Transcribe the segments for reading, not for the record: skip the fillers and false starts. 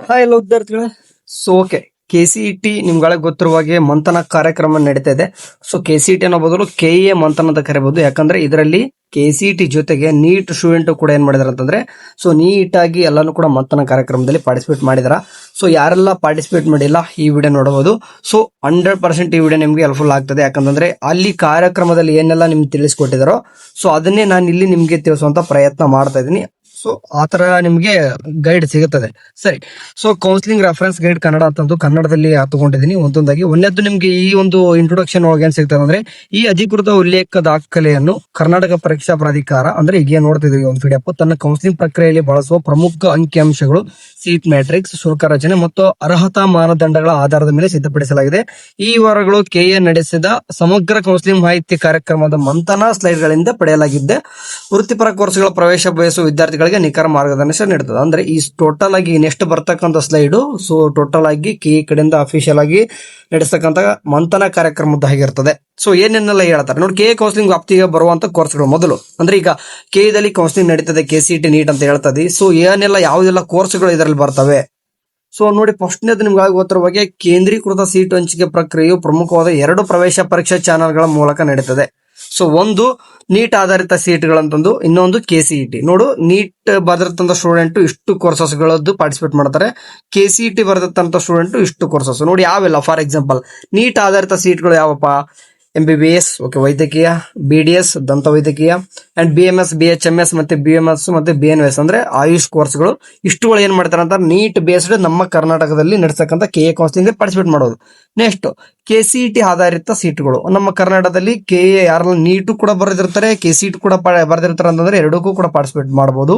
Hi ಎಲ್ಲ ವಿದ್ಯಾರ್ಥಿಗಳೇ. Okay, KCET ನಿಮ್ಗಳಿಗೆ ಗೊತ್ತಿರುವ ಹಾಗೆ ಮಂಥನ ಕಾರ್ಯಕ್ರಮ ನಡೀತಾ ಇದೆ. KCET ಅನ್ನೋ ಬದಲು KE ಮಂಥನ ಅಂತ ಕರಿಬಹುದು. ಯಾಕಂದ್ರೆ ಇದರಲ್ಲಿ KCET ಜೊತೆಗೆ ನೀಟ್ ಸ್ಟೂಡೆಂಟ್ ಕೂಡ ಏನ್ ಮಾಡಿದಾರೆ ಅಂತಂದ್ರೆ ನೀಟ್ ಆಗಿ ಎಲ್ಲಾನು ಕೂಡ ಮಂಥನ ಕಾರ್ಯಕ್ರಮದಲ್ಲಿ ಪಾರ್ಟಿಸಿಪೇಟ್ ಮಾಡಿದಾರ. ಯಾರೆಲ್ಲ ಪಾರ್ಟಿಸಿಪೇಟ್ ಮಾಡಿಲ್ಲ ಈ ವಿಡಿಯೋ ನೋಡಬಹುದು. 100% ಈ ವಿಡಿಯೋ ನಿಮ್ಗೆ ಹೆಲ್ಪ್ಫುಲ್ ಆಗ್ತದೆ. ಯಾಕಂದ್ರೆ ಅಲ್ಲಿ ಕಾರ್ಯಕ್ರಮದಲ್ಲಿ ಏನೆಲ್ಲ ನಿಮ್ಗೆ ತಿಳಿಸ್ಕೊಟ್ಟಿದಾರೋ ಅದನ್ನೇ ನಾನು ಇಲ್ಲಿ ನಿಮ್ಗೆ ತಿಳಿಸುವಂತ ಪ್ರಯತ್ನ ಮಾಡ್ತಾ ಇದ್ದೀನಿ. ಆತರ ನಿಮ್ಗೆ ಗೈಡ್ ಸಿಗುತ್ತದೆ. ಸರಿ, ಕೌನ್ಸಿಲಿಂಗ್ ರೆಫರೆನ್ಸ್ ಗೈಡ್ ಕನ್ನಡ ಅಂತಂದು ಕನ್ನಡದಲ್ಲಿ ತಗೊಂಡಿದ್ದೀನಿ ಒಂದೊಂದಾಗಿ. ಒಂದನೇದ್ದು ನಿಮ್ಗೆ ಈ ಒಂದು ಇಂಟ್ರೊಡಕ್ಷನ್ ಒಳಗೆ ಏನ್ ಸಿಗ್ತದೆ ಅಂದ್ರೆ, ಈ ಅಧಿಕೃತ ಉಲ್ಲೇಖ ದಾಖಲೆಯನ್ನು ಕರ್ನಾಟಕ ಪರೀಕ್ಷಾ ಪ್ರಾಧಿಕಾರ ಅಂದ್ರೆ ಈಗ ನೋಡ್ತಿದ್ವಿ ಒಂದು PDF ತನ್ನ ಕೌನ್ಸಿಲಿಂಗ್ ಪ್ರಕ್ರಿಯೆಯಲ್ಲಿ ಬಳಸುವ ಪ್ರಮುಖ ಅಂಕಿಅಂಶಗಳು, ಸೀಟ್ ಮ್ಯಾಟ್ರಿಕ್ಸ್, ಶುಲ್ಕ ರಚನೆ ಮತ್ತು ಅರ್ಹತಾ ಮಾನದಂಡಗಳ ಆಧಾರದ ಮೇಲೆ ಸಿದ್ಧಪಡಿಸಲಾಗಿದೆ. ಈ ವಾರಗಳು KE ನಡೆಸಿದ ಸಮಗ್ರ ಕೌನ್ಸಿಲಿಂಗ್ ಮಾಹಿತಿ ಕಾರ್ಯಕ್ರಮದ ಮಂಥನ ಸ್ಲೈಡ್ ಗಳಿಂದ ಪಡೆಯಲಾಗಿದೆ. ವೃತ್ತಿಪರ ಕೋರ್ಸ್ಗಳ ಪ್ರವೇಶ ಬಯಸುವ ವಿದ್ಯಾರ್ಥಿಗಳಿಗೆ ನಿಖರ ಮಾರ್ಗದರ್ಶನ ನೀಡುತ್ತದೆ. ಅಂದ್ರೆ ಈ ಟೋಟಲ್ ಆಗಿ ನೆಕ್ಸ್ಟ್ ಬರ್ತಕ್ಕಂಥ ಸ್ಲೈಡ್ ಟೋಟಲ್ ಆಗಿ KE ಕಡೆಯಿಂದ ಅಫಿಷಿಯಲ್ ಆಗಿ ನಡೆಸ್ತಕ್ಕಂಥ ಮಂಥನ ಕಾರ್ಯಕ್ರಮದ ಆಗಿರ್ತದೆ. ಏನೇನೆಲ್ಲ ಹೇಳ್ತಾರೆ ನೋಡಿ. KE ಕೌನ್ಸಿಲಿಂಗ್ ವ್ಯಾಪ್ತಿಗೆ ಬರುವಂತ ಕೋರ್ಸ್ಗಳು ಮೊದಲು ಅಂದ್ರೆ ಈಗ KE ದಲ್ಲಿ ಕೌನ್ಸಿಲಿಂಗ್ ನಡೀತದೆ, KCET ನೀಟ್ ಅಂತ ಹೇಳ್ತದೆ. ಏನೆಲ್ಲ ಯಾವುದೆಲ್ಲ ಕೋರ್ಸ್ಗಳು ಇದರಲ್ಲಿ ಬರ್ತವೆ ನೋಡಿ. ಫಸ್ಟ್ನೇದು ನಿಮ್ಗೆ ಗೊತ್ತಿರುವ ಬಗ್ಗೆ ಕೇಂದ್ರೀಕೃತ ಸೀಟು ಹಂಚಿಕೆ ಪ್ರಕ್ರಿಯೆಯು ಪ್ರಮುಖವಾದ 2 ಪ್ರವೇಶ ಪರೀಕ್ಷಾ ಚಾನೆಲ್ಗಳ ಮೂಲಕ ನಡೀತದೆ. ಒಂದು ನೀಟ್ ಆಧಾರಿತ ಸೀಟ್ಗಳಂತಂದು, ಇನ್ನೊಂದು KCET. ನೋಡು, ನೀಟ್ ಬರೆದಿರ್ತಂತ ಸ್ಟೂಡೆಂಟ್ ಇಷ್ಟು ಕೋರ್ಸಸ್ ಗಳದ್ದು ಪಾರ್ಟಿಸಿಪೇಟ್ ಮಾಡ್ತಾರೆ, KCET ಬರೆದಿರ್ತಂತ ಸ್ಟೂಡೆಂಟ್ ಇಷ್ಟು ಕೋರ್ಸಸ್. ನೋಡಿ ಯಾವೆಲ್ಲ, ಫಾರ್ ಎಕ್ಸಾಂಪಲ್ ನೀಟ್ ಆಧಾರಿತ ಸೀಟ್ಗಳು ಯಾವಪ್ಪ? MBBS, ವೈದ್ಯಕೀಯ, BDS ದಂತ ವೈದ್ಯಕೀಯ, ಅಂಡ್ BMS, BHMS ಮತ್ತೆ BMS ಮತ್ತೆ BNS ಅಂದ್ರೆ ಆಯುಷ್ ಕೋರ್ಸ್ಗಳು. ಇಷ್ಟುಗಳು ಏನ್ ಮಾಡ್ತಾರೆ ಅಂತ ನೀಟ್ ಬೇಸ್ಡ್ ನಮ್ಮ ಕರ್ನಾಟಕದಲ್ಲಿ ನಡೆಸತಕ್ಕಂಥ KE ಕೌನ್ಸಿಲಿಂಗ್ ಪಾರ್ಟಿಸಿಪೇಟ್ ಮಾಡೋದು. ನೆಕ್ಸ್ಟ್ KCET ಆಧಾರಿತ ಸೀಟ್ಗಳು ನಮ್ಮ ಕರ್ನಾಟಕದಲ್ಲಿ KE ಯಾರೆಲ್ಲ ನೀಟು ಕೂಡ ಬರೆದಿರ್ತಾರೆ, KCET ಕೂಡ ಬರೆದಿರ್ತಾರೆ ಅಂತಂದ್ರೆ ಎರಡಕ್ಕೂ ಕೂಡ ಪಾರ್ಟಿಸಿಪೇಟ್ ಮಾಡಬಹುದು.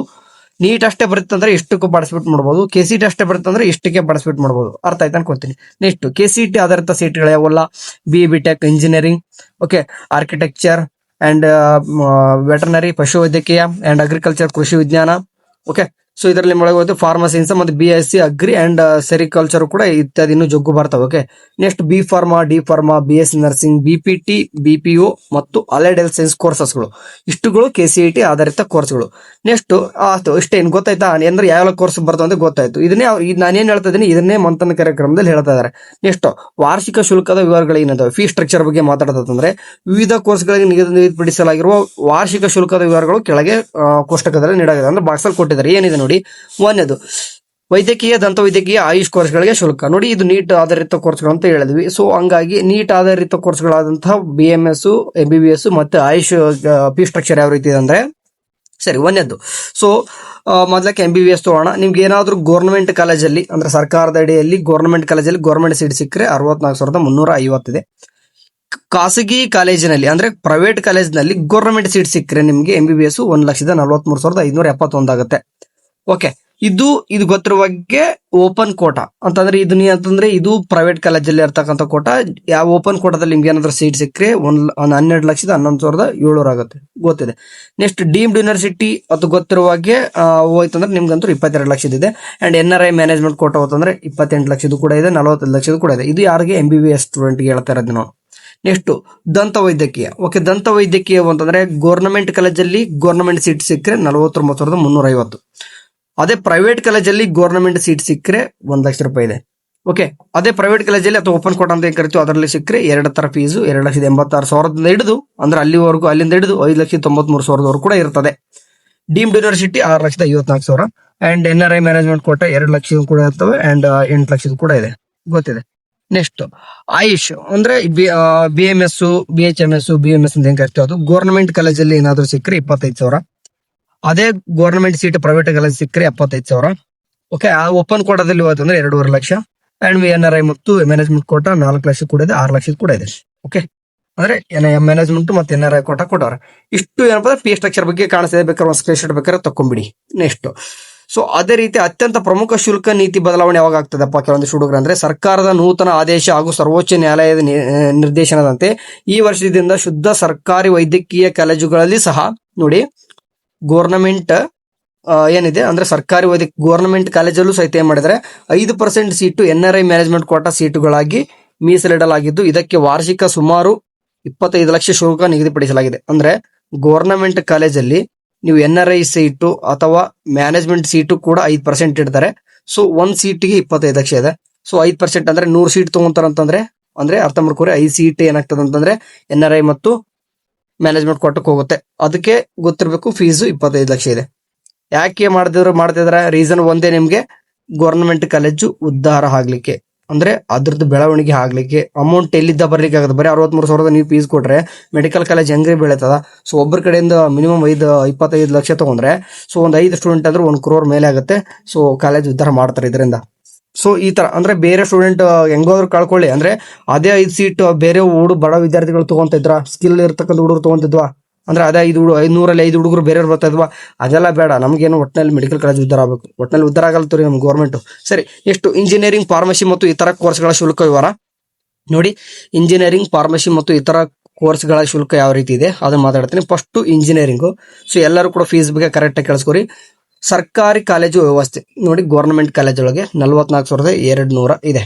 ನೀಟ್ ಅಷ್ಟೇ ಬರುತ್ತಂದ್ರೆ ಇಷ್ಟಕ್ಕೂ ಪಾರ್ಟಿಸಿಪೇಟ್ ಮಾಡಬಹುದು, KCET ಅಷ್ಟೇ ಬರುತ್ತಂದ್ರೆ ಇಷ್ಟಕ್ಕೆ ಪಾರ್ಟಿಸಿಪೇಟ್ ಮಾಡಬಹುದು. ಅರ್ಥ ಆಯ್ತು ಅನ್ಕೊಂತೀನಿ. ನೆಕ್ಸ್ಟ್ KCET ಆಧಾರಿತ ಸೀಟ್ಗಳು ಯಾವಲ್ಲ? BE BTech engineering, architecture and veterinary ಪಶು ವೈದ್ಯಕೀಯ ಅಂಡ್ ಅಗ್ರಿಕಲ್ಚರ್ ಕೃಷಿ ವಿಜ್ಞಾನ. ಇದರಲ್ಲಿ ಒಳಗೆ ಫಾರ್ಮಸಿ ಮತ್ತೆ BSc ಅಗ್ರಿ ಅಂಡ್ ಸೆರಿಕಲ್ಚರ್ ಕೂಡ ಇತ್ಯಾದಿ ಇನ್ನು ಜಗ್ಗು ಬರ್ತವೆ. Next B pharma, D pharma, BSc nursing, BPT, BPO ಮತ್ತು ಅಲೈಡ್ ಹೆಲ್ತ್ ಸೈನ್ಸ್ ಕೋರ್ಸಸ್ಗಳು. ಇಷ್ಟುಗಳು KCET ಆಧಾರಿತ ಕೋರ್ಸ್ಗಳು. ನೆಕ್ಸ್ಟ್ ಇಷ್ಟೇ. ಏನ್ ಗೊತ್ತಾಯ್ತಾ ಅಂದ್ರೆ ಯಾವ ಕೋರ್ಸ್ ಬರ್ತವೆ ಅಂತ ಗೊತ್ತಾಯ್ತು. ಇದನ್ನೇ ನಾನೇನ್ ಹೇಳ್ತಾ ಇದೀನಿ ಇದನ್ನೇ ಮಂಥನ ಕಾರ್ಯಕ್ರಮದಲ್ಲಿ ಹೇಳ್ತಾ ಇದಾರೆ. ನೆಕ್ಸ್ಟ್ ವಾರ್ಷಿಕ ಶುಲ್ಕದ ವಿವರಗಳು ಏನಿದಾವೆ, ಫೀ ಸ್ಟ್ರಕ್ಚರ್ ಬಗ್ಗೆ ಮಾತಾಡೋದಂದ್ರೆ ವಿವಿಧ ಕೋರ್ಸ್ಗಳಿಗೆ ನಿಗದಿಪಡಿಸಲಾಗಿರುವ ವಾರ್ಷಿಕ ಶುಲ್ಕದ ವಿವರಗಳು ಕೆಳಗೆ ಕೋಷ್ಟಕದಲ್ಲಿ ನೀಡಲಾಗಿದೆ. ಅಂದ್ರೆ ಬಾಕ್ಸ್ ಅಲ್ಲಿ ಕೊಟ್ಟಿದ್ದಾರೆ. ಏನಿದೆ ನೋಡಿ. ಒಂದೇದು ವೈದ್ಯಕೀಯ, ದಂತ ವೈದ್ಯಕೀಯ, ಆಯುಷ್ ಕೋರ್ಸ್ಗಳಿಗೆ ಶುಲ್ಕ. ನೋಡಿ, ಇದು ನೀಟ್ ಆಧಾರಿತ ಕೋರ್ಸ್ಗಳು ಅಂತ ಹೇಳಿದ್ವಿ. ಹಂಗಾಗಿ ನೀಟ್ ಆಧಾರಿತ ಕೋರ್ಸ್ಗಳಾದಂತಹ BMS, MBBS ಮತ್ತೆ ಆಯುಷ್ ಫೀ ಸ್ಟ್ರಕ್ಚರ್ ಯಾವ ರೀತಿ ಇದೆ ಅಂದ್ರೆ, ಸರಿ ಒಂದೇದು. ಮೊದಲಕ್ಕೆ MBBS ತಗೋಣ. ನಿಮ್ಗೆ ಏನಾದ್ರು ಗೌರ್ಮೆಂಟ್ ಕಾಲೇಜಲ್ಲಿ ಅಂದ್ರೆ ಸರ್ಕಾರದ ಅಡಿಯಲ್ಲಿ ಗೌರ್ಮೆಂಟ್ ಕಾಲೇಜಲ್ಲಿ ಗೌರ್ಮೆಂಟ್ ಸೀಟ್ ಸಿಕ್ಕರೆ 64,350 ಇದೆ. ಖಾಸಗಿ ಕಾಲೇಜಿನಲ್ಲಿ ಅಂದ್ರೆ ಪ್ರೈವೇಟ್ ಕಾಲೇಜ್ನಲ್ಲಿ ಗೌರ್ಮೆಂಟ್ ಸೀಟ್ ಸಿಕ್ಕರೆ ನಿಮ್ಗೆ MBBS 1,43,571 ಆಗುತ್ತೆ. ಇದು ಗೊತ್ತಿರುವಾಗೆ ಓಪನ್ ಕೋಟಾ ಅಂತಂದ್ರೆ ಇದು ಪ್ರೈವೇಟ್ ಕಾಲೇಜಲ್ಲಿ ಇರ್ತಕ್ಕಂಥ ಕೋಟಾ. ಯಾವ ಓಪನ್ ಕೋಟಾದಲ್ಲಿ ನಿಮ್ಗೆ ಏನಾದ್ರು ಸೀಟ್ ಸಿಕ್ಕರೆ 12,11,700 ಆಗುತ್ತೆ, ಗೊತ್ತಿದೆ. ನೆಕ್ಸ್ಟ್ ಡೀಮ್ಡ್ ಯೂನಿವರ್ಸಿಟಿ ಅದು ಗೊತ್ತಿರುವಾಗೆ ಹೋಯ್ತಂದ್ರೆ ನಿಮ್ಗಂತೂ 22 ಲಕ್ಷದ ಇದೆ. ಅಂಡ್ NRI ಮ್ಯಾನೇಜ್ಮೆಂಟ್ ಕೋಟಾ ಹೋತಂದ್ರೆ 28 ಲಕ್ಷದ ಕೂಡ ಇದೆ, 45 ಲಕ್ಷದ ಕೂಡ ಇದೆ. ಇದು ಯಾರಿಗೆ? MBBS ಸ್ಟೂಡೆಂಟ್ಗೆ ಹೇಳ್ತಾ ಇರೋದು ನಾವು. ನೆಕ್ಸ್ಟ್ ದಂತ ವೈದ್ಯಕೀಯ. ದಂತ ವೈದ್ಯಕೀಯ ಅಂತಂದ್ರೆ ಗೌರ್ಮೆಂಟ್ ಕಾಲೇಜಲ್ಲಿ ಗೌರ್ಮೆಂಟ್ ಸೀಟ್ ಸಿಕ್ಕರೆ 49,350. ಅದೇ ಪ್ರೈವೇಟ್ ಕಾಲೇಜಲ್ಲಿ ಗೌರ್ಮೆಂಟ್ ಸೀಟ್ ಸಿಕ್ಕರೆ 1 ಲಕ್ಷ ರೂಪಾಯಿ ಇದೆ. ಅದೇ ಪ್ರೈವೇಟ್ ಕಾಲೇಜಲ್ಲಿ ಅಥವಾ ಓಪನ್ ಕೋಟಾ ಅಂತ ಕರಿತೀವಿ ಅದರಲ್ಲಿ ಸಿಕ್ಕರೆ 2 ತರ ಫೀಸು 2,86,000 ಹಿಡಿದು ಅಂದ್ರೆ ಅಲ್ಲಿವರೆಗೂ, ಅಲ್ಲಿಂದ ಹಿಡಿದು 5,93,000 ಕೂಡ ಇರ್ತದೆ. Deemed university 6,54,000 and NRI management quota 2 lakh ಕೂಡ ಇರ್ತವೆ ಅಂಡ್ 8 ಲಕ್ಷದ ಕೂಡ ಇದೆ, ಗೊತ್ತಿದೆ. ನೆಕ್ಸ್ಟ್ ಆಯುಷ್ ಅಂದ್ರೆ BMS, BHMS, BMS ಅಂತ ಹೆಂಗ್ ಕರಿತೀವಿ ಅದು ಗೌರ್ಮೆಂಟ್ ಕಾಲೇಜಲ್ಲಿ ಏನಾದ್ರು ಸಿಕ್ಕರೆ 25,000. ಅದೇ ಗೌರ್ಮೆಂಟ್ ಸೀಟ್ ಪ್ರೈವೇಟ್ ಕಾಲೇಜ್ ಸಿಕ್ಕರೆ 75,000. ಆ ಓಪನ್ ಕೋಟಾದಲ್ಲಿ ಹೋಯ್ತಂದ್ರೆ 2.5 ಲಕ್ಷ. ಅಂಡ್ NRI ಮತ್ತು ಮ್ಯಾನೇಜ್ಮೆಂಟ್ ಕೋಟಾ 4 ಲಕ್ಷ ಕೂಡ ಇದೆ, 6 ಲಕ್ಷದ ಕೂಡ ಇದೆ. ಅಂದ್ರೆ ಮ್ಯಾನೇಜ್ಮೆಂಟ್ ಮತ್ತೆ NRI ಕೋಟಾ ಕೊಟ್ಟವ್ರೆ. ಇಷ್ಟು ಏನಪ್ಪ ಫೀ ಸ್ಟ್ರಕ್ಚರ್ ಬಗ್ಗೆ ಕಾಣಿಸ್ತಿದೆ, ಬೇಕಾದ್ರೆ ಒಂದು ಸ್ಕ್ರೀನ್ ಶಾಟ್ ಬೇಕಾದ್ರೆ ತಕೊಂಡ್ಬಿಡಿ. ನೆಕ್ಸ್ಟ್ ಅದೇ ರೀತಿ ಅತ್ಯಂತ ಪ್ರಮುಖ ಶುಲ್ಕ ನೀತಿ ಬದಲಾವಣೆ ಯಾವಾಗ ಆಗ್ತದಪ್ಪ ಕೆಲವೊಂದಿಷ್ಟು ಹುಡುಗರು ಅಂದ್ರೆ, ಸರ್ಕಾರದ ನೂತನ ಆದೇಶ ಹಾಗೂ ಸರ್ವೋಚ್ಚ ನ್ಯಾಯಾಲಯದ ನಿರ್ದೇಶನದಂತೆ ಈ ವರ್ಷದಿಂದ ಶುದ್ಧ ಸರ್ಕಾರಿ ವೈದ್ಯಕೀಯ ಕಾಲೇಜುಗಳಲ್ಲಿ ಸಹ ನೋಡಿ ಗೌರ್ನಮೆಂಟ್ ಏನಿದೆ ಅಂದ್ರೆ ಸರ್ಕಾರಿ ಗೌರ್ನಮೆಂಟ್ ಕಾಲೇಜಲ್ಲೂ ಸಹಿತ ಏನ್ ಮಾಡಿದರೆ 5% ಸೀಟು NRI ಮ್ಯಾನೇಜ್ಮೆಂಟ್ ಕೋಟಾ ಸೀಟುಗಳಾಗಿ ಮೀಸಲಿಡಲಾಗಿದ್ದು ಇದಕ್ಕೆ ವಾರ್ಷಿಕ ಸುಮಾರು 25 ಲಕ್ಷ ಶುಲ್ಕ ನಿಗದಿಪಡಿಸಲಾಗಿದೆ. ಅಂದ್ರೆ ಗೌರ್ನಮೆಂಟ್ ಕಾಲೇಜಲ್ಲಿ ನೀವು NRI ಸೀಟು ಅಥವಾ ಮ್ಯಾನೇಜ್ಮೆಂಟ್ ಸೀಟು ಕೂಡ 5% ಇಡ್ತಾರೆ. ಸೊ ಒಂದ್ ಸೀಟಿಗೆ 25 ಲಕ್ಷ ಇದೆ. ಸೊ 5% ಅಂದ್ರೆ 100 ಸೀಟ್ ತಗೊಂತಾರಂತಂದ್ರೆ ಅಂದ್ರೆ ಅರ್ಥ ಮಾಡ್ಕೋರಿ 5 ಸೀಟ್ ಏನಾಗ್ತದೆ ಅಂತಂದ್ರೆ NRI ಮತ್ತು ಮ್ಯಾನೇಜ್ಮೆಂಟ್ ಕೊಟ್ಟಕ್ಕೆ ಹೋಗುತ್ತೆ. ಅದಕ್ಕೆ ಗೊತ್ತಿರಬೇಕು ಫೀಸು 25 ಲಕ್ಷ ಇದೆ. ಯಾಕೆ ಮಾಡ್ತಿದ್ರ ರೀಸನ್ ಒಂದೇ, ನಿಮ್ಗೆ ಗೌರ್ಮೆಂಟ್ ಕಾಲೇಜು ಉದ್ಧಾರ ಆಗ್ಲಿಕ್ಕೆ, ಅಂದ್ರೆ ಅದ್ರದ್ದು ಬೆಳವಣಿಗೆ ಆಗ್ಲಿಕ್ಕೆ. ಅಮೌಂಟ್ ಎಲ್ಲಿದ್ದ ಬರ್ಲಿಕ್ಕೆ ಆಗುತ್ತೆ, ಬರೀ 63,000 ನೀವು ಫೀಸ್ ಕೊಟ್ರೆ ಮೆಡಿಕಲ್ ಕಾಲೇಜ್ ಹೆಂಗ್ರಿ ಬೆಳೀತದ? ಸೊ ಒಬ್ಬರ ಕಡೆಯಿಂದ ಮಿನಿಮಮ್ 25 ಲಕ್ಷ ತಗೊಂಡ್ರೆ ಸೊ ಒಂದು 5 ಸ್ಟೂಡೆಂಟ್ ಅಂದ್ರೆ 1 crore ಮೇಲೆ ಆಗುತ್ತೆ. ಸೊ ಕಾಲೇಜ್ ಉದ್ಧಾರ ಮಾಡ್ತಾರೆ ಇದರಿಂದ. ಸೊ ಈ ತರ ಅಂದ್ರೆ ಬೇರೆ ಸ್ಟೂಡೆಂಟ್ ಹೆಂಗಾದ್ರು ಕಳ್ಕೊಳ್ಳಿ, ಅಂದ್ರೆ ಅದೇ 5 ಸೀಟ್ ಬೇರೆ ಬಡ ವಿದ್ಯಾರ್ಥಿಗಳು ತಗೊಂತಿದ್ರ, ಸ್ಕಿಲ್ ಇರ್ತಕ್ಕಂಥ ಹುಡುಗರು ತಗೊಂತಿದ್ವಾ, ಅಂದ್ರೆ ಅದೇ 500ರಲ್ಲಿ 5 ಹುಡುಗರು ಬೇರೆಯವ್ರು ಬರ್ತಾ ಇದ್ವಾ? ಅದೆಲ್ಲ ಬೇಡ. ನಮ್ಗೇನು ಒಟ್ಟಿನಲ್ಲಿ ಮೆಡಿಕಲ್ ಕಾಲೇಜ್ ಉದ್ಧಾರ ಆಗಬೇಕು. ಒಟ್ಟಿನಲ್ಲಿ ಉದ್ಧಾರ ಆಗಲ್ತೀರಿ ನಮ್ ಗೌರ್ಮೆಂಟ್. ಸರಿ, ಎಷ್ಟು ಇಂಜಿನಿಯರಿಂಗ್, ಫಾರ್ಮಸಿ ಮತ್ತು ಇತರ ಕೋರ್ಸ್ಗಳ ಶುಲ್ಕ ವಿವರ ನೋಡಿ. ಇಂಜಿನಿಯರಿಂಗ್, ಫಾರ್ಮಸಿ ಮತ್ತು ಇತರ ಕೋರ್ಸ್ಗಳ ಶುಲ್ಕ ಯಾವ ರೀತಿ ಇದೆ ಅದನ್ನ ಮಾತಾಡ್ತೀನಿ. First engineering. ಸೊ ಎಲ್ಲರೂ ಕೂಡ ಫೀಸ್ ಬಗ್ಗೆ ಕರೆಕ್ಟ್ ಆಗಿ ಕೇಳಿಸ್ಕೊರಿ. ಸರ್ಕಾರಿ ಕಾಲೇಜು ವ್ಯವಸ್ಥೆ ನೋಡಿ, ಗೌರ್ಮೆಂಟ್ ಕಾಲೇಜ್ ಒಳಗೆ 44,200 ಇದೆ.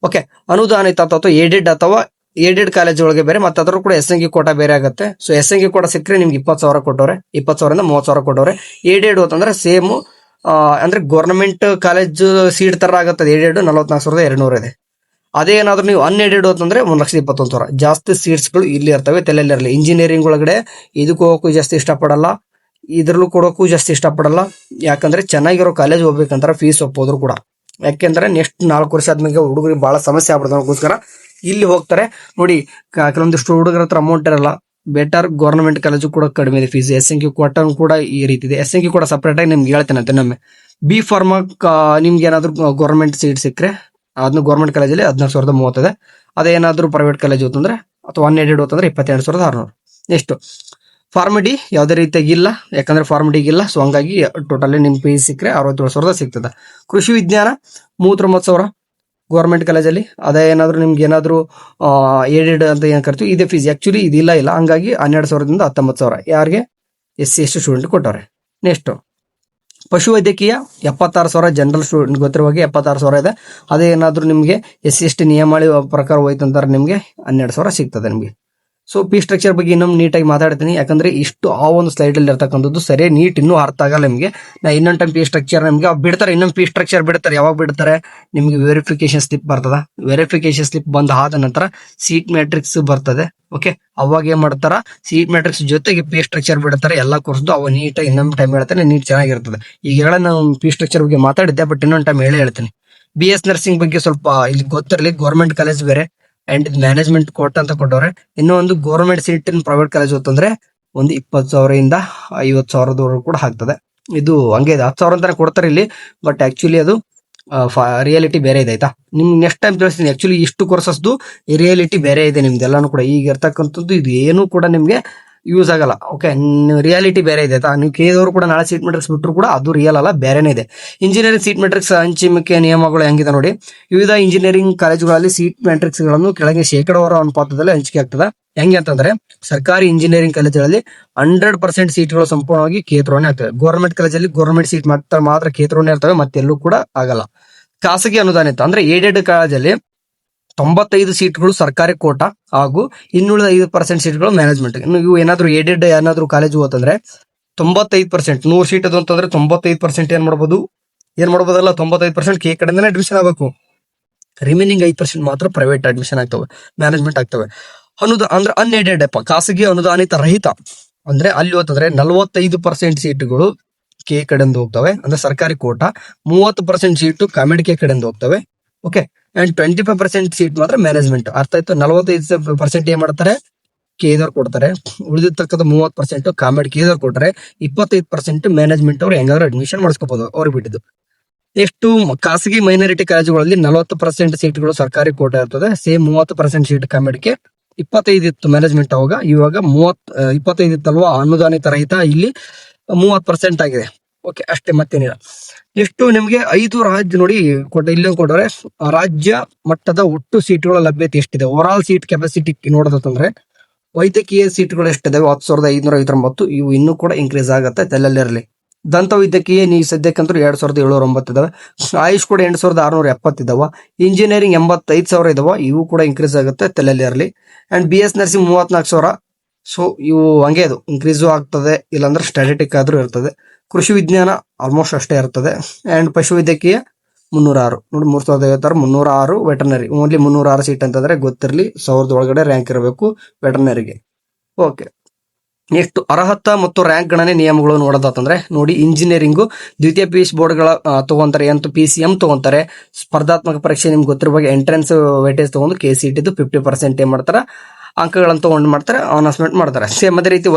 ಓಕೆ, ಅನುದಾನಿತ ಅಥವಾ ಏಡೆಡ್ ಕಾಲೇಜ್ ಒಳಗೆ ಬೇರೆ, ಮತ್ತೆ ಅದ್ರ ಕೂಡ SNG ಕೋಟಾ ಬೇರೆ ಆಗುತ್ತೆ. ಸೊ SNG ಕೋಟಾ ಸಿಕ್ಕರೆ ನಿಮ್ಗೆ 20,000 ಕೊಟ್ಟವ್ರೆ, 20,000ರಿಂದ 30,000 ಕೊಟ್ಟವ್ರೆ. ಏಡೆಡ್ ಅಂತಂದ್ರೆ ಸೇಮ್ ಅಂದ್ರೆ ಗೌರ್ಮೆಂಟ್ ಕಾಲೇಜ್ ಸೀಟ್ ತರ ಆಗುತ್ತೆ. ಏಡೆಡ್ 44,200 ಇದೆ. ಅದೇ ಏನಾದ್ರು ನೀವು ಅನ್ಎಡೆಡ್ ಅಂತಂದ್ರೆ 1,21,000. ಜಾಸ್ತಿ ಸೀಟ್ಸ್ಗಳು ಇಲ್ಲಿ ಇರ್ತವೆ, ತಲೆಯಲ್ಲಿ. ಇಂಜಿನಿಯರಿಂಗ್ ಒಳಗಡೆ ಇದಕ್ಕೆ ಹೋಗೋಕ್ಕೂ ಜಾಸ್ತಿ ಇಷ್ಟಪಡಲ್ಲ, ಇದ್ರಲ್ಲೂ ಕೊಡೋಕ್ಕೂ ಜಾಸ್ತಿ ಇಷ್ಟಪಡಲ್ಲ. ಯಾಕಂದ್ರೆ ಚೆನ್ನಾಗಿರೋ ಕಾಲೇಜ್ ಹೋಗ್ಬೇಕಂತಾರೆ ಫೀಸ್ ಒಪ್ಪೋದ್ರು ಕೂಡ. ಯಾಕೆಂದ್ರೆ ನೆಕ್ಸ್ಟ್ 4 ವರ್ಷ ಆದ್ಮೇಲೆ ಹುಡುಗರಿಗೆ ಬಹಳ ಸಮಸ್ಯೆ ಆಗ್ಬಿಡ್ತಾವೆ, ಅದಕ್ಕೋಸ್ಕರ ಇಲ್ಲಿ ಹೋಗ್ತಾರೆ. ನೋಡಿ, ಕೆಲವೊಂದಿಷ್ಟು ಹುಡುಗರ ಹತ್ರ ಅಮೌಂಟ್ ಇರಲ್ಲ, ಬೆಟರ್ ಗೌರ್ಮೆಂಟ್ ಕಾಲೇಜು ಕೂಡ ಕಡಿಮೆ ಇದೆ ಫೀಸ್. SNG ಕೋಟಾ ಕೂಡ ಈ ರೀತಿ ಇದೆ. SNG ಕೂಡ ಸಪ್ರೇಟ್ ಆಗಿ ನಿಮ್ಗೆ ಹೇಳ್ತೇನೆ ಅಂತ ನಮ್ಮೆ. ಬಿ ಫಾರ್ಮಾ ನಿಮ್ಗೆ ಏನಾದ್ರು ಗೌರ್ಮೆಂಟ್ ಸೀಟ್ ಸಿಕ್ಕರೆ ಅದನ್ನ ಗೌರ್ಮೆಂಟ್ ಕಾಲೇಜಲ್ಲಿ 14,030 ಇದೆ. ಅದೇನಾದ್ರೂ ಪ್ರೈವೇಟ್ ಕಾಲೇಜ್ ಹೋತಂದ್ರೆ ಅಥವಾ ಅನ್ಎಡೆಡ್ ಹೋತಂದ್ರೆ 22,600. ನೆಕ್ಸ್ಟ್ ಫಾರ್ಮಡಿ ಯಾವುದೇ ರೀತಿಯಾಗಿ ಇಲ್ಲ, ಯಾಕಂದ್ರೆ ಫಾರ್ಮಡಿಗೆ ಇಲ್ಲ. ಸೊ ಹಂಗಾಗಿ ಟೋಟಲಿ ನಿಮ್ ಫೀಸ್ ಸಿಕ್ಕರೆ 67,000 ಸಿಗ್ತದೆ. ಕೃಷಿ ವಿಜ್ಞಾನ 39,000 ಗೌರ್ಮೆಂಟ್ ಕಾಲೇಜಲ್ಲಿ. ಅದೇ ಏನಾದ್ರು ನಿಮ್ಗೆ ಏನಾದ್ರು ಏಡೆಡ್ ಅಂತ ಏನ್ ಕರಿತೀವಿ ಇದೇ ಫೀಸ್. ಆಕ್ಚುಲಿ ಇದಿಲ್ಲ, ಹಂಗಾಗಿ 12,000ದಿಂದ 19,000 ಯಾರಿಗೆ SC ಸ್ಟೂಡೆಂಟ್ ಕೊಟ್ಟವ್ರೆ. ನೆಕ್ಸ್ಟ್ ಪಶುವೈದ್ಯಕೀಯ 76,000 ಜನರಲ್ ಸ್ಟೂಡೆಂಟ್ ಗೊತ್ತಿರುವಾಗ 76,000 ಇದೆ. ಅದೇ ಏನಾದ್ರು ನಿಮ್ಗೆ SC ನಿಯಮಾವಳಿ ಪ್ರಕಾರ ಹೋಯ್ತಂತಾರೆ ನಿಮ್ಗೆ 12,000 ಸಿಗ್ತದೆ ನಿಮ್ಗೆ. ಸೊ ಫೀ ಸ್ಟ್ರಕ್ಚರ್ ಬಗ್ಗೆ ಇನ್ನೊಂದು ನೀಟಾಗಿ ಮಾತಾಡ್ತೀನಿ, ಯಾಕಂದ್ರೆ ಇಷ್ಟು ಆ ಒಂದು ಸ್ಲೈಡ್ ಅಲ್ಲಿ ಇರ್ತಕ್ಕಂಥದ್ದು ಸರಿಯಾಗಿ ನೀಟ್ ಇನ್ನೂ ಅರ್ಥ ಆಗಲ್ಲ ನಿಮ್ಗೆ. ನಾ ಇನ್ನೊಂದು ಟೈಮ್ ಫೀ ಸ್ಟ್ರಕ್ಚರ್ ನಿಮ್ಗೆ ಬಿಡ್ತಾರೆ, ಇನ್ನೊಂದು ಫೀ ಸ್ಟ್ರಕ್ಚರ್ ಬಿಡ್ತಾರೆ. ಯಾವಾಗ ಬಿಡ್ತಾರೆ? ನಿಮ್ಗೆ ವೆರಿಫಿಕೇಶನ್ ಸ್ಲಿಪ್ ಬರ್ತದ. ವೆರಿಫಿಕೇಶನ್ ಸ್ಲಿಪ್ ಬಂದ ಆದ ನಂತರ ಸೀಟ್ ಮ್ಯಾಟ್ರಿಕ್ಸ್ ಬರ್ತದೆ. ಓಕೆ, ಅವಾಗ ಏನ್ ಮಾಡ್ತಾರ, ಸೀಟ್ ಮ್ಯಾಟ್ರಿಕ್ಸ್ ಜೊತೆಗೆ ಫೀ ಸ್ಟ್ರಕ್ಚರ್ ಬಿಡ್ತಾರೆ ಎಲ್ಲ ಕೋರ್ಸ್ದು. ಅವ ನೀಟಾಗಿ ಇನ್ನೊಂದು ಟೈಮ್ ಹೇಳ್ತಾನೆ, ನೀಟ್ ಚೆನ್ನಾಗಿರ್ತದೆ. ಈಗ ನಾನು ಫೀ ಸ್ಟ್ರಕ್ಚರ್ ಬಗ್ಗೆ ಮಾತಾಡಿದ್ದೆ, ಬಟ್ ಇನ್ನೊಂದು ಟೈಮ್ ಹೇಳ್ತೀನಿ. BS ನರ್ಸಿಂಗ್ ಬಗ್ಗೆ ಸ್ವಲ್ಪ ಇಲ್ಲಿ ಗೊತ್ತಿರಲಿ. ಗೌರ್ಮೆಂಟ್ ಕಾಲೇಜ್ ಬೇರೆ ಅಂಡ್ ಮ್ಯಾನೇಜ್ಮೆಂಟ್ ಕೋರ್ಟ್ ಅಂತ ಕೊಟ್ಟವ್ರೆ. ಇನ್ನೊಂದು government seat in private college ಹೋತಂದ್ರೆ ಒಂದು 20,000ರಿಂದ 50,000 ಕೂಡ ಆಗ್ತದೆ. ಇದು ಹಂಗೆ ಇದೆ, 10,000 ಅಂತಾನೆ ಕೊಡ್ತಾರೆ ಇಲ್ಲಿ, ಬಟ್ ಆಕ್ಚುಲಿ ಅದು ರಿಯಾಲಿಟಿ ಬೇರೆ ಇದೆ. ಆಯ್ತಾ, ನಿಮ್ಗೆ ನೆಕ್ಸ್ಟ್ ಟೈಮ್ ತಿಳಿಸ್ತೀನಿ. ಆಕ್ಚುಲಿ ಇಷ್ಟು ಕೋರ್ಸಸ್ದು ರಿಯಾಲಿಟಿ ಬೇರೆ ಇದೆ ನಿಮ್ದೆಲ್ಲಾನು ಕೂಡ. ಈಗ ಇರ್ತಕ್ಕಂಥದ್ದು ಇದು ಏನು ಕೂಡ ನಿಮ್ಗೆ ಯೂಸ್ ಆಗಲ್ಲ. ಓಕೆ, ರಿಯಾಲಿಟಿ ಬೇರೆ ಇದೆ. ನೀವು ಕೇಳಿದವರು ಕೂಡ ನಾಳೆ ಸೀಟ್ ಮೆಟ್ರಿಕ್ಸ್ ಬಿಟ್ಟರು ಕೂಡ ಅದು ರಿಯಲ್ ಅಲ್ಲ, ಬೇರೆನೇ ಇದೆ. ಇಂಜಿನಿಯರಿಂಗ್ ಸೀಟ್ ಮೆಟ್ರಿಕ್ಸ್ ಹಂಚಿಕೆ ನಿಯಮಗಳು ಹೆಂಗಿದೆ ನೋಡಿ. ವಿವಿಧ ಇಂಜಿನಿಯರಿಂಗ್ ಕಾಲೇಜುಗಳಲ್ಲಿ ಸೀಟ್ ಮ್ಯಾಟ್ರಿಕ್ಸ್ ಗಳನ್ನು ಕೆಳಗೆ ಶೇಕಡಾವಾರು ಅನುಪಾತದಲ್ಲಿ ಹಂಚಿಕೆ ಆಗ್ತದೆ. ಹೆಂಗೆ ಅಂತಂದ್ರೆ ಸರ್ಕಾರಿ ಇಂಜಿನಿಯರಿಂಗ್ ಕಾಲೇಜುಗಳಲ್ಲಿ 100% ಸೀಟ್ಗಳು ಸಂಪೂರ್ಣವಾಗಿ ಕೇಂದ್ರವನ್ನೇ ಆಗ್ತವೆ. ಗೌರ್ಮೆಂಟ್ ಕಾಲೇಜಲ್ಲಿ ಗೌರ್ಮೆಂಟ್ ಸೀಟ್ ಮಾತ್ರ ಕೇಂದ್ರವನ್ನೇ ಇರ್ತವೆ, ಮತ್ತೆಲ್ಲೂ ಕೂಡ ಆಗಲ್ಲ. ಖಾಸಗಿ ಅನುದಾನಿತ ಅಂದ್ರೆ ಏಡೆಡ್ ಕಾಲೇಜಲ್ಲಿ 95 ಸೀಟ್ಗಳು ಸರ್ಕಾರಿ ಕೋಟಾ ಹಾಗೂ ಇನ್ನುಳಿದ 5% ಸೀಟ್ಗಳು ಮ್ಯಾನೇಜ್ಮೆಂಟ್. ಇವು ಏನಾದ್ರು ಏಡೆಡ್ ಏನಾದ್ರು ಕಾಲೇಜ್ ಹೋತಂದ್ರೆ 95%, 100 ಸೀಟ್ ಅದು ಅಂತಂದ್ರೆ 95% ಏನ್ ಮಾಡ್ಬೋದಲ್ಲ, 95% ಕೆ ಕಡೆಯಿಂದನೇ ಅಡ್ಮಿಷನ್ ಆಗಬೇಕು. ರಿಮೈನಿಂಗ್ 5% ಮಾತ್ರ ಪ್ರೈವೇಟ್ ಅಡ್ಮಿಷನ್ ಆಗ್ತವೆ, ಮ್ಯಾನೇಜ್ಮೆಂಟ್ ಆಗ್ತವೆ. ಅಂದ್ರೆ ಅನ್ಎಡೆಡ್ ಖಾಸಗಿ ಅನುದಾನಿತ ರಹಿತ ಅಂದ್ರೆ ಅಲ್ಲಿ ಹೋತಂದ್ರೆ 45% ಸೀಟ್ಗಳು ಕೆ ಕಡೆಯಿಂದ ಹೋಗ್ತವೆ, ಅಂದ್ರೆ ಸರ್ಕಾರಿ ಕೋಟಾ. 30% ಸೀಟು ಕಾಮೆಡ್ ಕೆ ಕಡೆಯಿಂದ ಹೋಗ್ತವೆ. ಓಕೆ, ಅಂಡ್ 25% ಸೀಟ್ ಮಾತ್ರ ಮ್ಯಾನೇಜ್ಮೆಂಟ್. ಅರ್ಥ ಆಯ್ತು? 45% ಏನ್ ಮಾಡ್ತಾರೆ, ಕೇದವ್ರು ಕೊಡ್ತಾರೆ. ಉಳಿದಿರ್ತಕ್ಕಂಥ 30% ಕಾಮೆಡ್ ಕೇದವ್ರು ಕೊಡ್ತಾರೆ. 25% ಮ್ಯಾನೇಜ್ಮೆಂಟ್ ಅವ್ರು ಹೆಂಗಾದ್ರೂ ಅಡ್ಮಿಷನ್ ಮಾಡಿಸ್ಕೋಬಹುದು, ಅವ್ರಿಗೆ ಬಿಟ್ಟಿದ್ದು. ಎಷ್ಟು ಖಾಸಗಿ ಮೈನಾರಿಟಿ ಕಾಲೇಜುಗಳಲ್ಲಿ 40% ಸೀಟ್ಗಳು ಸರ್ಕಾರಿ ಕೋಟಾ ಇರ್ತದೆ. ಸೇಮ್ 30% ಸೀಟ್ ಕಾಮೆಡ್ಗೆ, 25 ಇತ್ತು ಮ್ಯಾನೇಜ್ಮೆಂಟ್ ಅವಾಗ. ಇವಾಗ 25 ಇತ್ತಲ್ವಾ ಅನುದಾನಿತ ರಹಿತ, ಇಲ್ಲಿ 30% ಆಗಿದೆ. ಓಕೆ, ಅಷ್ಟೇ, ಮತ್ತೇನಿಲ್ಲ. ಎಷ್ಟು ನಿಮ್ಗೆ 5 ರಾಜ್ಯ ನೋಡಿ ಇಲ್ಲಿ ಕೊಟ್ಟರೆ ರಾಜ್ಯ ಮಟ್ಟದ ಒಟ್ಟು ಸೀಟ್ಗಳ ಲಭ್ಯತೆ ಎಷ್ಟಿದೆ. ಓವರ್ ಆಲ್ ಸೀಟ್ ಕೆಪಾಸಿಟಿ ನೋಡೋದಂದ್ರೆ ವೈದ್ಯಕೀಯ ಸೀಟ್ಗಳು ಎಷ್ಟಿದಾವೆ 10,519. ಇವು ಇನ್ನೂ ಕೂಡ ಇನ್ಕ್ರೀಸ್ ಆಗುತ್ತೆ, ತಲೆಯಲ್ಲಿರಲಿ. ದಂತ ವೈದ್ಯಕೀಯ ನೀವು ಸದ್ಯಕ್ಕಂತೂ 2,709 ಇದಾವೆ. ಆಯುಷ್ ಕೂಡ 8,670 ಇದಾವ. ಇಂಜಿನಿಯರಿಂಗ್ 85,000 ಇದಾವ. ಇವು ಕೂಡ ಇನ್ಕ್ರೀಸ್ ಆಗುತ್ತೆ, ತಲೆಯಲ್ಲಿರಲಿ. And BS nursing 34,000. ಸೊ ಇವು ಹಂಗೆ ಅದು ಇನ್ಕ್ರೀಸು ಆಗ್ತದೆ, ಇಲ್ಲಾಂದ್ರೆ ಸ್ಟ್ಯಾಟಿಕ್ ಆದ್ರೂ ಇರ್ತದೆ. ಕೃಷಿ ವಿಜ್ಞಾನ ಆಲ್ಮೋಸ್ಟ್ ಅಷ್ಟೇ ಇರ್ತದೆ. ಅಂಡ್ ಪಶುವೈದ್ಯಕೀಯ 306 ನೋಡಿ, 3056 306 ವೆಟರ್ನರಿ. ಓನ್ಲಿ 306 ಸೀಟ್ ಅಂತಂದ್ರೆ ಗೊತ್ತಿರಲಿ, 1000 ಒಳಗಡೆ ರ್ಯಾಂಕ್ ಇರಬೇಕು ವೆಟರ್ನರಿಗೆ. ಓಕೆ, ನೆಕ್ಸ್ಟ್ ಅರ್ಹತಾ ಮತ್ತು ರ್ಯಾಂಕ್ ಗಣನೆ ನಿಯಮಗಳು ನೋಡೋದಾತಂದ್ರೆ ನೋಡಿ, ಇಂಜಿನಿಯರಿಂಗು ದ್ವಿತೀಯ PUC ಬೋರ್ಡ್ಗಳ ತಗೊಂತಾರೆ, ಅಂತ PCM ತಗೊಂತಾರೆ. ಸ್ಪರ್ಧಾತ್ಮಕ ಪರೀಕ್ಷೆ ನಿಮ್ಗೆ ಗೊತ್ತಿರುವ ಎಂಟ್ರೆನ್ಸ್ ವೇಟೇಜ್ ತಗೊಂಡು KCET 50% ಏನ್ ಮಾಡ್ತಾರೆ, ಅಂಕಗಳನ್ನು ತಗೊಂಡು ಮಾಡ್ತಾರೆ, ಅನೌನ್ಸ್ಮೆಂಟ್ ಮಾಡ್ತಾರೆ. ಸೇಮ್ ಅದೇ ರೀತಿ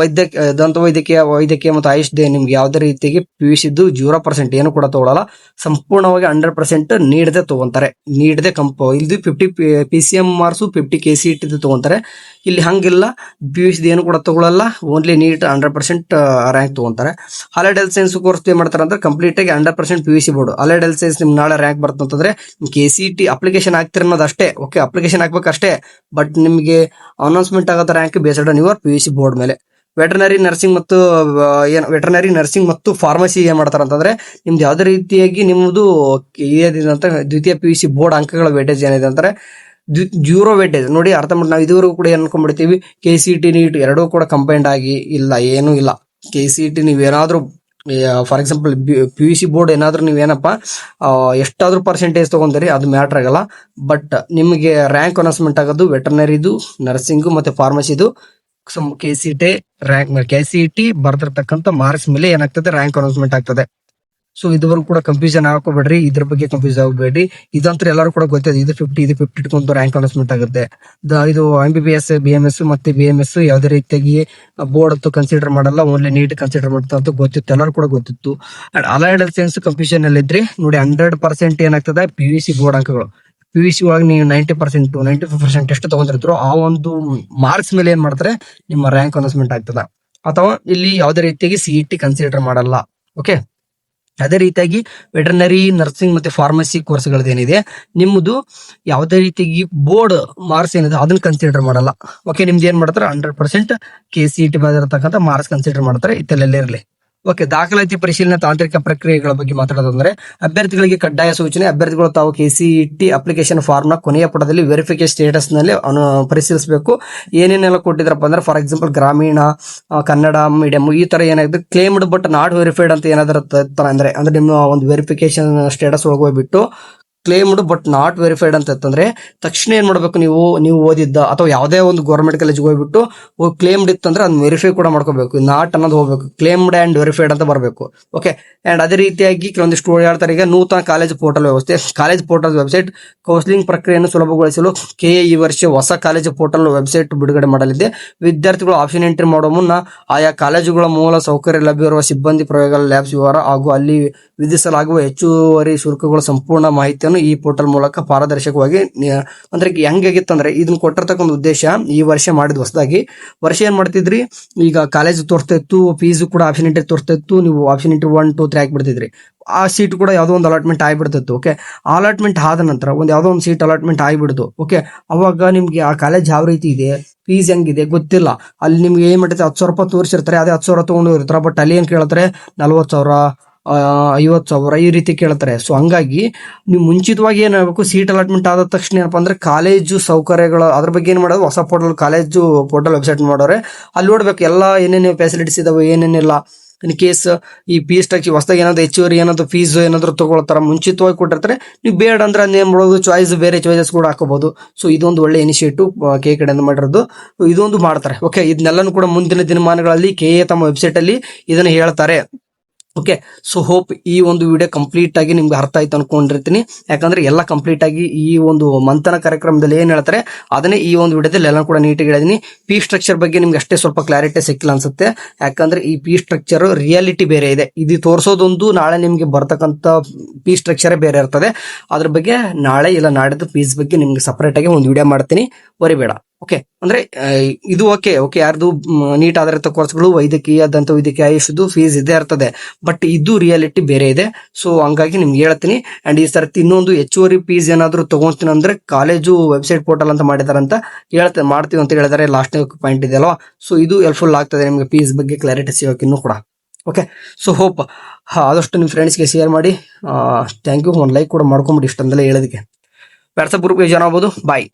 ದಂತ ವೈದ್ಯಕೀಯ ಮತ್ತು ಆಯುಷ್ ನಿಮ್ಗೆ ಯಾವುದೇ ರೀತಿಗೆ PUC 0% ಏನು ಕೂಡ ತಗೊಳ್ಳಲ್ಲ, ಸಂಪೂರ್ಣವಾಗಿ 100% ನೀಡದೆ ತಗೊಂತಾರೆ. ನೀಡದೆ ಇಲ್ಲಿ 50 PCM ಮಾರ್ಕ್ಸು 50 KCET ತಗೊಂತಾರೆ. ಇಲ್ಲಿ ಹಂಗಿಲ್ಲ, PUC ಏನು ಕೂಡ ತಗೊಳ್ಳಲ್ಲ, ಓನ್ಲಿ ನೀಟ್ 100% ರ್ಯಾಂಕ್ ತಗೊಂತಾರೆ. ಅಲೈಡ್ ಹೆಲ್ತ್ ಸೈನ್ಸ್ ಕೋರ್ಸ್ ಏನ್ ಮಾಡ್ತಾರೆ ಅಂದ್ರೆ ಕಂಪ್ಲೀಟ್ ಆಗಿ 100% PUC board. Allied health science ನಿಮ್ಗೆ ನಾಳೆ ರ್ಯಾಂಕ್ ಬರ್ತಂತಂದ್ರೆ KCET ಅಪ್ಲಿಕೇಶನ್ ಹಾಕ್ತಿರ ಅನ್ನೋದು ಅಷ್ಟೇ. ಓಕೆ, ಅಪ್ಲಿಕೇಶನ್ ಹಾಕ್ಬೇಕಷ್ಟೇ, ಬಟ್ ನಿಮಗೆ ಅನೌನ್ಸ್ಮೆಂಟ್ ಆಗೋ rank based on your PUC board ಮೇಲೆ. ವೆಟರ್ನರಿ ನರ್ಸಿಂಗ್ ಮತ್ತು ಫಾರ್ಮಸಿ ಏನ್ ಮಾಡ್ತಾರೆ ಅಂತಂದ್ರೆ ನಿಮ್ದು ಯಾವುದೇ ರೀತಿಯಾಗಿ ನಿಮ್ಮದು ದ್ವಿತೀಯ PUC ಬೋರ್ಡ್ ಅಂಕಗಳ ವೇಟೇಜ್ ಏನಿದೆ ಅಂತಾರೆ 0 ವೇಟೇಜ್. ನೋಡಿ, ಅರ್ಥ ಮಾಡಿ, ನಾವು ಇದುವರೆಗೂ ಕೂಡ ಏನ್ ಅನ್ಕೊಂಡ್ಬಿಡ್ತೀವಿ, KCET ನೀಟ್ ಎರಡೂ ಕೂಡ ಕಂಬೈಂಡ್ ಆಗಿ. ಇಲ್ಲ, ಏನೂ ಇಲ್ಲ. KCET ನೀವೇನಾದ್ರೂ ಫಾರ್ ಎಕ್ಸಾಂಪಲ್ PUC ಬೋರ್ಡ್ ಏನಾದ್ರೂ ನೀವೇನಪ್ಪ ಎಷ್ಟಾದ್ರೂ ಪರ್ಸೆಂಟೇಜ್ ತಗೊಂಡ್ರಿ, ಅದು ಮ್ಯಾಟರ್ ಆಗಲ್ಲ. ಬಟ್ ನಿಮಗೆ ರ್ಯಾಂಕ್ ಅನೌನ್ಸ್ಮೆಂಟ್ ಆಗೋದು ವೆಟರ್ನರಿದು, ನರ್ಸಿಂಗು ಮತ್ತೆ ಫಾರ್ಮಸಿದು KCET ಬರ್ದಿರ್ತಕ್ಕಂಥ ಮಾರ್ಕ್ಸ್ ಮೇಲೆ ಏನಾಗ್ತದೆ, ರ್ಯಾಂಕ್ ಅನೌನ್ಸ್ಮೆಂಟ್ ಆಗ್ತದೆ. ಸೊ ಇದುವರೆಗೂ ಕೂಡ ಕನ್ಫ್ಯೂಷನ್ ಹಾಕೋಬೇಡ್ರಿ, ಇದ್ರ ಬಗ್ಗೆ ಕನ್ಫ್ಯೂಸ್ ಆಗಬೇಡ್ರಿ. ಇದಂತೂ ಎಲ್ಲರೂ ಕೂಡ ಗೊತ್ತಿದೆ, ಇದು 50 ಇಟ್ಕೊಂಡು ರ್ಯಾಂಕ್ ಅನೌನ್ಸ್ಮೆಂಟ್ ಆಗುತ್ತೆ. ಇದು MBBS BMS ಮತ್ತೆ BMS ಯಾವುದೇ ರೀತಿಯಾಗಿ ಬೋರ್ಡ್ ಅಂತೂ ಕನ್ಸಿಡರ್ ಮಾಡಲ್ಲ, ಓನ್ಲಿ ನೀಟ್ ಕನ್ಸಿಡರ್ ಮಾಡ್ತಾ ಅಂತ ಗೊತ್ತಿತ್ತು, ಎಲ್ಲರೂ ಕೂಡ ಗೊತ್ತಿತ್ತು. ಅಂಡ್ ಅಲೈಡ್ ಸೈನ್ಸ್ ಕನ್ಫ್ಯೂಷನ್ ಅಲ್ಲಿ ಇದ್ರಿ ನೋಡಿ, 100% ಏನಾಗ್ತದೆ PUC ಬೋರ್ಡ್ ಅಂಕಗಳು. PUC ಒಳಗೆ ನೀವು 90% 95% ಎಷ್ಟು ತಗೊಂಡಿರ್ತೀರೋ ಆ ಒಂದು ಮಾರ್ಕ್ಸ್ ಮೇಲೆ ಏನ್ ಮಾಡ್ತಾರೆ, ನಿಮ್ಮ ರ್ಯಾಂಕ್ ಅನೌನ್ಸ್ಮೆಂಟ್ ಆಗ್ತದ. ಅಥವಾ ಇಲ್ಲಿ ಯಾವುದೇ ರೀತಿಯಾಗಿ CET ಕನ್ಸಿಡರ್ ಮಾಡಲ್ಲ. ಓಕೆ, ಅದೇ ರೀತಿಯಾಗಿ ವೆಟರ್ನರಿ, ನರ್ಸಿಂಗ್ ಮತ್ತೆ ಫಾರ್ಮಸಿ ಕೋರ್ಸ್ಗಳೇನಿದೆ ನಿಮ್ಮದು ಯಾವುದೇ ರೀತಿಯಾಗಿ ಬೋರ್ಡ್ ಮಾರ್ಕ್ಸ್ ಏನಿದೆ ಅದನ್ನ ಕನ್ಸಿಡರ್ ಮಾಡಲ್ಲ. ಓಕೆ, ನಿಮ್ದು ಏನ್ ಮಾಡ್ತಾರೆ, 100% KCET ಬಂದಿರತಕ್ಕಂಥ ಮಾರ್ಕ್ಸ್ ಕನ್ಸಿಡರ್ ಮಾಡ್ತಾರೆ. ಇತ್ತಲ್ಲೇ ಇರಲಿ. ಓಕೆ, ದಾಖಲಾತಿ ಪರಿಶೀಲನೆ ತಾಂತ್ರಿಕ ಪ್ರಕ್ರಿಯೆಗಳ ಬಗ್ಗೆ ಮಾತಾಡೋದಂದ್ರೆ ಅಭ್ಯರ್ಥಿಗಳಿಗೆ ಕಡ್ಡಾಯ ಸೂಚನೆ. ಅಭ್ಯರ್ಥಿಗಳು ತಾವು KCET ಅಪ್ಲಿಕೇಶನ್ ಫಾರ್ಮ್ ನ ಕೊನೆಯ ಪುಟದಲ್ಲಿ ವೆರಿಫಿಕೇಶನ್ ಸ್ಟೇಟಸ್ ನಲ್ಲಿ ಪರಿಶೀಲಿಸಬೇಕು. ಏನೇನೆಲ್ಲ ಕೊಟ್ಟಿದ್ರಪ್ಪ ಅಂದ್ರೆ, ಫಾರ್ ಎಕ್ಸಾಂಪಲ್ ಗ್ರಾಮೀಣ, ಕನ್ನಡ ಮೀಡಿಯಂ, ಈ ತರ ಏನಾಗಿದೆ ಕ್ಲೇಮ್ಡ್ ಬಟ್ ನಾಟ್ ವೆರಿಫೈಡ್ ಅಂತ ಏನಾದ್ರು ಅಂದ್ರೆ ನಿಮ್ಮ ಒಂದು ವೆರಿಫಿಕೇಶನ್ ಸ್ಟೇಟಸ್ ಒಳಗೆ ಹೋಗ್ಬಿಟ್ಟು ಕ್ಲೇಮ್ಡ್ ಬಟ್ ನಾಟ್ ವೆರಿಫೈಡ್ ಅಂತ ಇತ್ತಂದ್ರೆ ತಕ್ಷಣ ಏನ್ ಮಾಡ್ಬೇಕು, ನೀವು ಓದಿದ್ದ ಅಥವಾ ಯಾವುದೇ ಒಂದು ಗೌರ್ಮೆಂಟ್ ಕಾಲೇಜ್ಗೆ ಹೋಗ್ಬಿಟ್ಟು ಕ್ಲೇಮ್ಡ್ ಇತ್ತಂದ್ರೆ ಅದನ್ನ ವೆರಿಫೈ ಕೂಡ ಮಾಡ್ಕೋಬೇಕು. ನಾಟ್ ಅನ್ನೋದು ಹೋಗ್ಬೇಕು, ಕ್ಲೇಮ್ಡ್ ಅಂಡ್ ವೆರಿಫೈಡ್ ಅಂತ ಬರಬೇಕು. ಓಕೆ, ಅಂಡ್ ಅದೇ ರೀತಿಯಾಗಿ ಕೆಲವೊಂದಿಷ್ಟು ಹೇಳ್ತಾರೆ, ಈಗ ನೂತನ ಕಾಲೇಜ್ ಪೋರ್ಟಲ್ ವ್ಯವಸ್ಥೆ, ಕಾಲೇಜ್ ಪೋರ್ಟಲ್ ವೆಬ್ಸೈಟ್ ಕೌನ್ಸಿಲಿಂಗ್ ಪ್ರಕ್ರಿಯೆಯನ್ನು ಸುಲಭಗೊಳಿಸಲು KA ಈ ವರ್ಷ ಹೊಸ ಕಾಲೇಜ್ ಪೋರ್ಟಲ್ ವೆಬ್ಸೈಟ್ ಬಿಡುಗಡೆ ಮಾಡಲಿದೆ. ವಿದ್ಯಾರ್ಥಿಗಳು ಆಪ್ಷನ್ ಎಂಟ್ರಿ ಮಾಡುವ ಮುನ್ನ ಆಯಾ ಕಾಲೇಜುಗಳ ಮೂಲ ಸೌಕರ್ಯ ಲಭ್ಯವಿರುವ ಸಿಬ್ಬಂದಿ, ಪ್ರಯೋಗಾಲಯ, ಲ್ಯಾಬ್ಸ್ ವಿವರ ಹಾಗೂ ಅಲ್ಲಿ ವಿಧಿಸಲಾಗುವ ಹೆಚ್ಚುವರಿ ಶುಲ್ಕಗಳ ಸಂಪೂರ್ಣ ಮಾಹಿತಿಯನ್ನು ಈ ಪೋರ್ಟಲ್ ಮೂಲಕ ಪಾರದರ್ಶಕವಾಗಿ ಅಂದ್ರೆ ಹೆಂಗಾಗಿತ್ತಂದ್ರೆ ಇದನ್ನ ಕೊಟ್ಟಿರ್ತಕ್ಕಂಥ ಉದ್ದೇಶ ಈ ವರ್ಷ ಮಾಡಿದ ಹೊಸದಾಗಿ. ವರ್ಷ ಏನ್ ಮಾಡ್ತಿದ್ರಿ, ಈಗ ಕಾಲೇಜ್ ತೋರಿಸ್ತಾ ಇತ್ತು, ಫೀಸ್ ಕೂಡ ಆಪ್ಷನ್ ಎಂಟ್ರಿ ತೋರಿಸ್ತಾ ಇತ್ತು, ನೀವು ಆಪ್ಷನ್ ಎಂಟ್ರಿ 1 2 3 ಹಾಕ್ಬಿಡ್ತಿದ್ರಿ. ಆ ಸೀಟ್ ಕೂಡ ಯಾವುದೋ ಒಂದು ಅಲಾಟ್ಮೆಂಟ್ ಆಗಿಬಿಡ್ತಿತ್ತು. ಓಕೆ, ಅಲಾಟ್ಮೆಂಟ್ ಆದ ನಂತರ ಯಾವುದೋ ಒಂದು ಸೀಟ್ ಅಲಾಟ್ಮೆಂಟ್ ಆಗಿಬಿಡ್ತು. ಓಕೆ, ಅವಾಗ ನಿಮ್ಗೆ ಆ ಕಾಲೇಜ್ ಯಾವ ರೀತಿ ಇದೆ, ಫೀಸ್ ಹೆಂಗಿದೆ ಗೊತ್ತಿಲ್ಲ. ಅಲ್ಲಿ ನಿಮ್ಗೆ ಏನ್ ಮಾಡಿದ್ರೆ 10,000 ರೂಪಾಯಿ ತೋರಿಸಿರ್ತಾರೆ, ಅದೇ 10,000 ತಗೊಂಡು ಇರ್ತಾರೆ. ಬಟ್ ಅಲ್ಲಿ ಏನ್ ಕೇಳ್ತಾರೆ, 40,000 50,000 ಈ ರೀತಿ ಕೇಳ್ತಾರೆ. ಸೊ ಹಂಗಾಗಿ ನೀವು ಮುಂಚಿತವಾಗಿ ಏನಾಗಬೇಕು, ಸೀಟ್ ಅಲಾಟ್ಮೆಂಟ್ ಆದ ತಕ್ಷಣ ಏನಪ್ಪಾ ಅಂದ್ರೆ ಕಾಲೇಜು ಸೌಕರ್ಯಗಳು ಅದ್ರ ಬಗ್ಗೆ ಏನ್ ಮಾಡೋದು, ಹೊಸ ಪೋರ್ಟಲ್ ಕಾಲೇಜು ಪೋರ್ಟಲ್ ವೆಬ್ಸೈಟ್ ಮಾಡೋರೆ ಅಲ್ಲಿ ನೋಡ್ಬೇಕು ಎಲ್ಲ ಏನೇನು ಫೆಸಿಲಿಟೀಸ್ ಇದಾವೆ, ಏನೇನಿಲ್ಲ. ಇನ್ ಕೇಸ್ ಈ ಫೀಸ್ ಸ್ಟ್ರಕ್ಚರ್ ಹೊಸದಾಗಿ ಏನಾದ್ರು ಹೆಚ್ಚುವರಿ ಏನಾದ್ರು ಫೀಸ್ ಏನಾದ್ರು ತಗೊಳ್ತಾರ ಮುಂಚಿತವಾಗಿ ಕೊಟ್ಟಿರ್ತಾರೆ, ನೀವು ಬೇಡ ಅಂದ್ರೆ ಏನ್ ಮಾಡೋದು, ಚಾಯ್ಸ್ ಬೇರೆ ಚಾಯ್ಸಸ್ ಕೂಡ ಹಾಕೋಬಹುದು. ಸೊ ಇದೊಂದು ಒಳ್ಳೆ ಇನಿಷಿಯೇಟಿವ್ KA ಕಡೆಯಿಂದ ಮಾಡಿರೋದು, ಇದೊಂದು ಮಾಡ್ತಾರೆ. ಓಕೆ, ಇದನ್ನೆಲ್ಲನೂ ಕೂಡ ಮುಂದಿನ ದಿನಮಾನಗಳಲ್ಲಿ KA ತಮ್ಮ ವೆಬ್ಸೈಟ್ ಅಲ್ಲಿ ಇದನ್ನ ಹೇಳ್ತಾರೆ. ಓಕೆ, ಸೊ ಹೋಪ್ ಈ ಒಂದು ವಿಡಿಯೋ ಕಂಪ್ಲೀಟ್ ಆಗಿ ನಿಮ್ಗೆ ಅರ್ಥ ಆಯ್ತು ಅನ್ಕೊಂಡಿರ್ತೀನಿ. ಯಾಕಂದ್ರೆ ಎಲ್ಲ ಕಂಪ್ಲೀಟ್ ಆಗಿ ಈ ಒಂದು ಮಂಥನ ಕಾರ್ಯಕ್ರಮದಲ್ಲಿ ಏನ್ ಹೇಳ್ತಾರೆ ಅದನ್ನೇ ಈ ಒಂದು ವಿಡಿಯೋದಲ್ಲಿ ಎಲ್ಲ ಕೂಡ ನೀಟಾಗಿ ಹೇಳಿದೀನಿ. ಫೀ ಸ್ಟ್ರಕ್ಚರ್ ಬಗ್ಗೆ ನಿಮ್ಗೆ ಅಷ್ಟೇ ಸ್ವಲ್ಪ ಕ್ಲಾರಿಟಿ ಸಿಕ್ಕಿಲ್ಲ ಅನ್ಸುತ್ತೆ. ಯಾಕಂದ್ರೆ ಈ ಫೀ ಸ್ಟ್ರಕ್ಚರ್ ರಿಯಾಲಿಟಿ ಬೇರೆ ಇದೆ, ಇದು ತೋರಿಸೋದೊಂದು, ನಾಳೆ ನಿಮ್ಗೆ ಬರ್ತಕ್ಕಂಥ ಫೀ ಸ್ಟ್ರಕ್ಚರ್ ಬೇರೆ ಇರ್ತದೆ. ಅದ್ರ ಬಗ್ಗೆ ನಾಳೆ ಇಲ್ಲ ನಾಡಿದ್ದು ಫೀಸ್ ಬಗ್ಗೆ ನಿಮ್ಗೆ ಸಪರೇಟ್ ಆಗಿ ಒಂದು ವಿಡಿಯೋ ಮಾಡ್ತೀನಿ, ಬರಿಬೇಡ. ಓಕೆ, ಅಂದ್ರೆ ಇದು ಓಕೆ ಯಾರ್ದು ನೀಟ್ ಆಧಾರಿತ ಕೋರ್ಸ್ಗಳು ವೈದ್ಯಕೀಯ, ದಂತ ವೈದ್ಯಕೀಯ, ಆಯುಷದು ಫೀಸ್ ಇದೇ ಇರ್ತದೆ. ಬಟ್ ಇದು ರಿಯಾಲಿಟಿ ಬೇರೆ ಇದೆ. ಸೊ ಹಂಗಾಗಿ ನಿಮ್ಗೆ ಹೇಳ್ತೀನಿ. ಅಂಡ್ ಈ ಸರ್ತಿ ಇನ್ನೊಂದು ಹೆಚ್ಚುವರಿ ಫೀಸ್ ಏನಾದ್ರು ತಗೊಂತೀನಿ ಅಂದ್ರೆ ಕಾಲೇಜು ವೆಬ್ಸೈಟ್ ಪೋರ್ಟಲ್ ಅಂತ ಮಾಡಿದಾರಂತ ಮಾಡ್ತೀವಿ ಅಂತ ಹೇಳಿದಾರೆ. ಲಾಸ್ಟ್ ಪಾಯಿಂಟ್ ಇದೆ ಅಲ್ವಾ, ಸೊ ಇದು ಹೆಲ್ಪ್ಫುಲ್ ಆಗ್ತದೆ ನಿಮ್ಗೆ ಫೀಸ್ ಬಗ್ಗೆ ಕ್ಲಾರಿಟಿ ಸಿಗೋಕೆ ಇನ್ನೂ ಕೂಡ. ಓಕೆ, ಸೊ ಹೋಪ್ ಆದಷ್ಟು ನಿಮ್ಮ ಫ್ರೆಂಡ್ಸ್ಗೆ ಶೇರ್ ಮಾಡಿ. Thank you. ಒಂದು ಲೈಕ್ ಕೂಡ ಮಾಡ್ಕೊಂಬಿಡಿ ಇಷ್ಟಂದಲೇ ಹೇಳೋದಕ್ಕೆ. ವಾಟ್ಸಪ್ ಗ್ರೂಪ್ಗೆ ಜಾಯ್ನ್ ಆಗ್ಬೋದು. ಬಾಯ್.